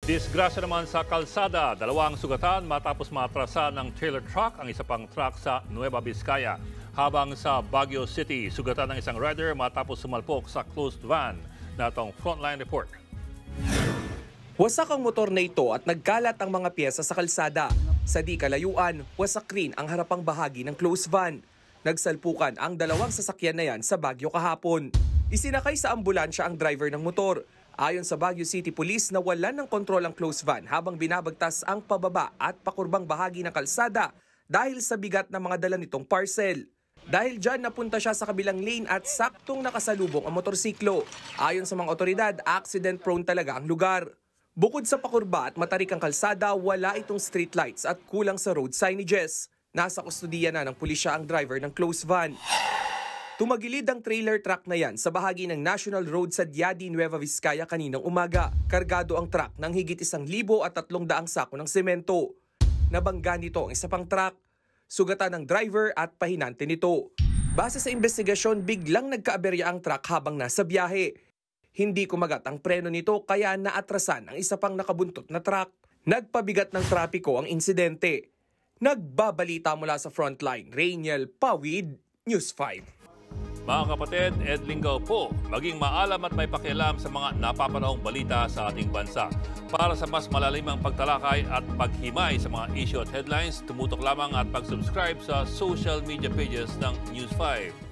Disgrasya naman sa kalsada. Dalawang sugatan matapos matrasa ng trailer truck ang isa pang truck sa Nueva Vizcaya. Habang sa Baguio City, sugatan ng isang rider matapos sumalpok sa closed van. Natong Frontline Report. Wasak ang motor na ito at nagkalat ang mga pyesa sa kalsada. Sa di kalayuan, wasak rin ang harapang bahagi ng closed van. Nagsalpukan ang dalawang sasakyan na yan sa Baguio kahapon. Isinakay sa ambulansya ang driver ng motor. Ayon sa Baguio City Police, nawalan ng kontrol ang closed van habang binabagtas ang pababa at pakurbang bahagi ng kalsada dahil sa bigat ng mga dala nitong parcel. Dahil dyan, napunta siya sa kabilang lane at saktong nakasalubong ang motorsiklo. Ayon sa mga otoridad, accident-prone talaga ang lugar. Bukod sa pakurba at matarik ang kalsada, wala itong streetlights at kulang sa road signages. Nasa kustudiya na ng pulisya ang driver ng closed van. Tumagilid ang trailer truck na yan sa bahagi ng National Road sa Diadi, Nueva Vizcaya kaninang umaga. Kargado ang truck ng higit 1,300 sako ng semento. Nabangga nito ang isa pang truck. Sugatan ng driver at pahinante nito. Base sa investigasyon, biglang nagkaaberya ang truck habang nasa biyahe. Hindi kumagat ang preno nito kaya naatrasan ang isa pang nakabuntot na truck. Nagpabigat ng trapiko ang insidente. Nagbabalita mula sa Frontline, Rainiel Pawid, News 5. Mga kapatid, Ed Lingaw po, maging maalam at may pakialam sa mga napapanahong balita sa ating bansa. Para sa mas malalimang pagtalakay at paghimay sa mga issue at headlines, tumutok lamang at pag-subscribe sa social media pages ng News 5.